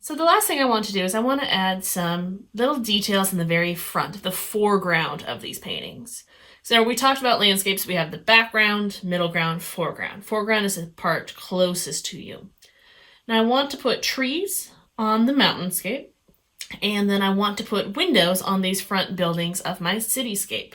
So the last thing I want to do is I want to add some little details in the very front, the foreground of these paintings. So we talked about landscapes. We have the background, middle ground, foreground. Foreground is the part closest to you. Now I want to put trees on the mountainscape, and then I want to put windows on these front buildings of my cityscape.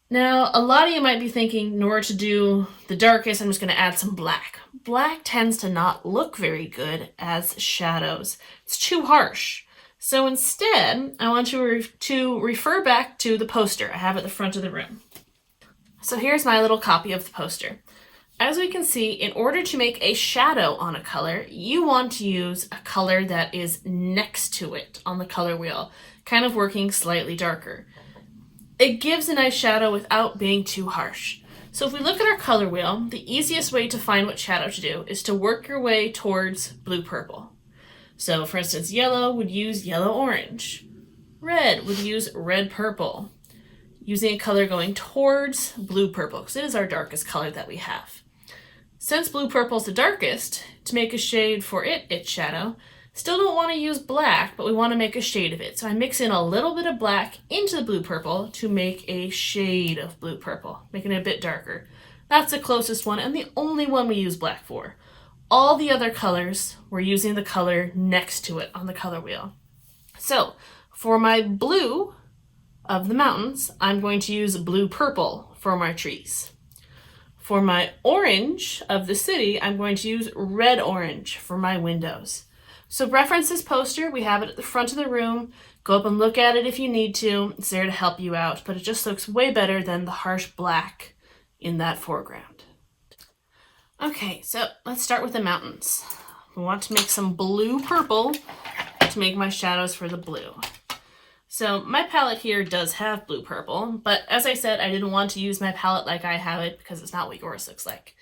Now, a lot of you might be thinking, in order to do the darkest, I'm just going to add some black. Black tends to not look very good as shadows. It's too harsh. So instead, I want to refer back to the poster I have at the front of the room. So here's my little copy of the poster. As we can see, in order to make a shadow on a color, you want to use a color that is next to it on the color wheel, kind of working slightly darker. It gives a nice shadow without being too harsh. So if we look at our color wheel, the easiest way to find what shadow to do is to work your way towards blue-purple. So for instance, yellow would use yellow-orange. Red would use red-purple. Using a color going towards blue-purple, because it is our darkest color that we have. Since blue-purple is the darkest, to make a shade for its shadow, still don't want to use black, but we want to make a shade of it. So I mix in a little bit of black into the blue-purple to make a shade of blue-purple, making it a bit darker. That's the closest one and the only one we use black for. All the other colors, we're using the color next to it on the color wheel. So for my blue of the mountains, I'm going to use blue-purple for my trees. For my orange of the city, I'm going to use red-orange for my windows. So reference this poster. We have it at the front of the room. Go up and look at it if you need to. It's there to help you out, but it just looks way better than the harsh black in that foreground. Okay, so let's start with the mountains. We want to make some blue-purple to make my shadows for the blue. So my palette here does have blue-purple, but as I said, I didn't want to use my palette like I have it because it's not what yours looks like.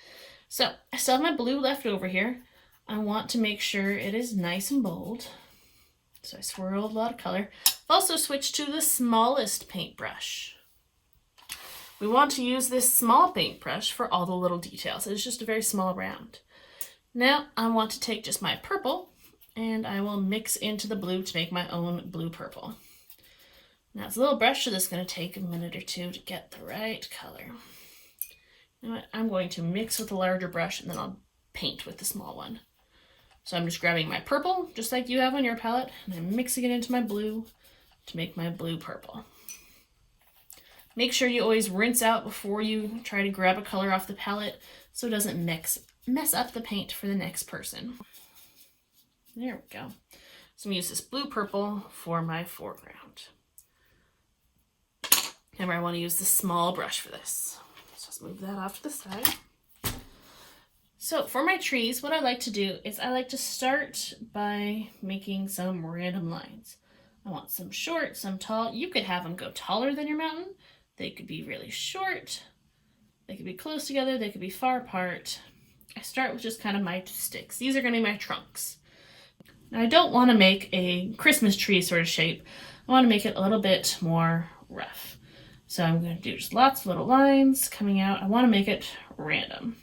So I still have my blue left over here. I want to make sure it is nice and bold. So I swirled a lot of color. I've also switched to the smallest paintbrush. We want to use this small paintbrush for all the little details. It's just a very small round. Now I want to take just my purple and I will mix into the blue to make my own blue-purple. Now it's a little brush, so this is going to take a minute or two to get the right color. Now I'm going to mix with the larger brush and then I'll paint with the small one. So I'm just grabbing my purple, just like you have on your palette, and I'm mixing it into my blue to make my blue-purple. Make sure you always rinse out before you try to grab a color off the palette so it doesn't mess up the paint for the next person. There we go. So I'm going to use this blue-purple for my foreground. Remember, I want to use the small brush for this. Let's just move that off to the side. So for my trees, what I like to do is I like to start by making some random lines. I want some short, some tall. You could have them go taller than your mountain. They could be really short. They could be close together. They could be far apart. I start with just kind of my sticks. These are going to be my trunks. Now I don't want to make a Christmas tree sort of shape. I want to make it a little bit more rough. So I'm going to do just lots of little lines coming out. I want to make it random.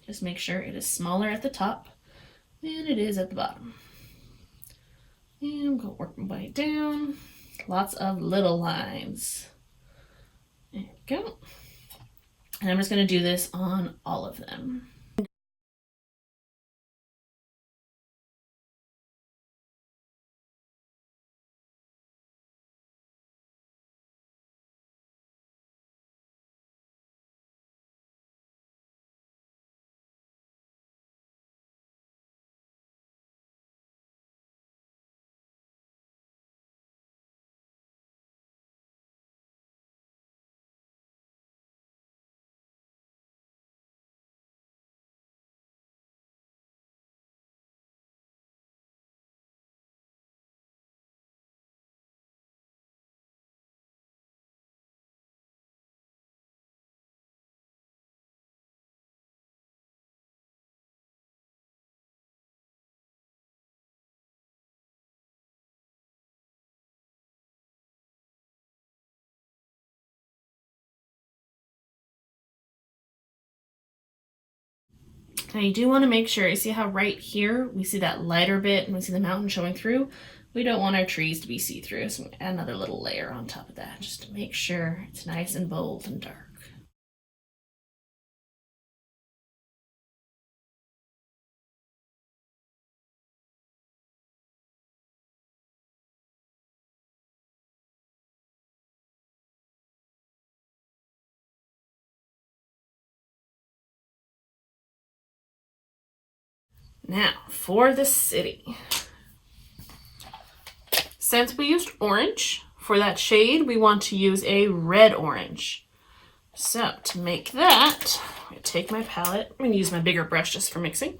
Just make sure it is smaller at the top than it is at the bottom. And I'm going to work my way down. Lots of little lines. There we go. And I'm just going to do this on all of them. Now you do want to make sure, you see how right here we see that lighter bit and we see the mountain showing through? We don't want our trees to be see-through, so add another little layer on top of that just to make sure it's nice and bold and dark. Now, for the city. Since we used orange for that shade, we want to use a red-orange. So, to make that, I'm going to take my palette. I'm going to use my bigger brush just for mixing.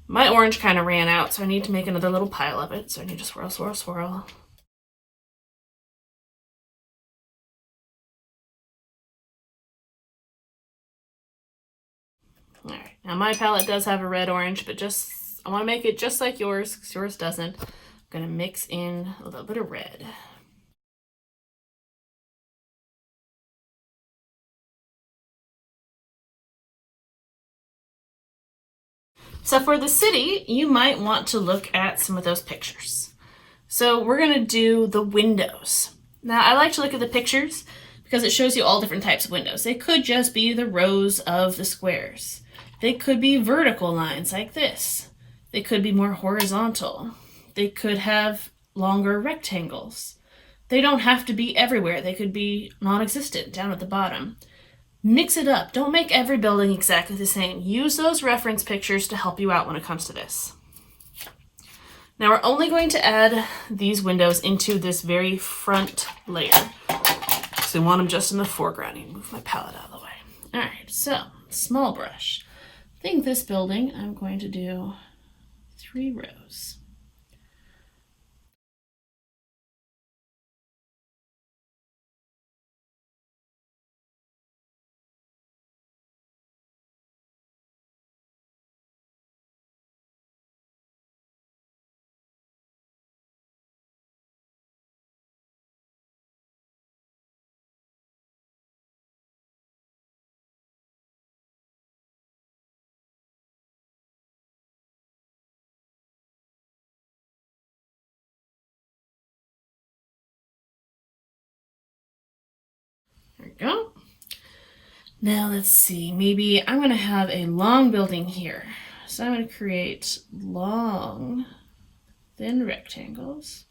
My orange kind of ran out, so I need to make another little pile of it. So I need to swirl, swirl, swirl. All right, now my palette does have a red-orange, but I want to make it just like yours, because yours doesn't. I'm going to mix in a little bit of red. So for the city, you might want to look at some of those pictures. So we're going to do the windows. Now, I like to look at the pictures because it shows you all different types of windows. They could just be the rows of the squares. They could be vertical lines like this. They could be more horizontal. They could have longer rectangles. They don't have to be everywhere. They could be non-existent down at the bottom. Mix it up. Don't make every building exactly the same. Use those reference pictures to help you out when it comes to this. Now we're only going to add these windows into this very front layer. So we want them just in the foreground. You move my palette out of the way. All right, so small brush. I think this building I'm going to do 3 rows. There we go. Now let's see, maybe I'm going to have a long building here. So I'm going to create long, thin rectangles,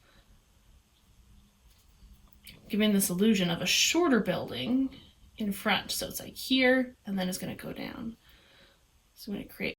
giving this illusion of a shorter building in front. So it's like here, and then it's going to go down. So I'm going to create.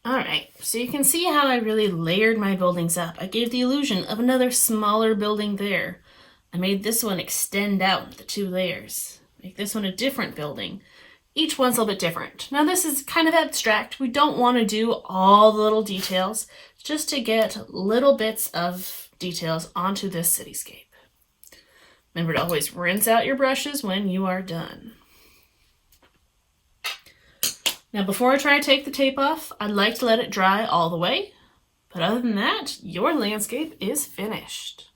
All right, so you can see how I really layered my buildings up. I gave the illusion of another smaller building there. I made this one extend out the 2 layers. Make this one a different building. Each one's a little bit different. Now this is kind of abstract. We don't want to do all the little details, just to get little bits of details onto this cityscape. Remember to always rinse out your brushes when you are done. Now before I try to take the tape off, I'd like to let it dry all the way. But other than that, your landscape is finished.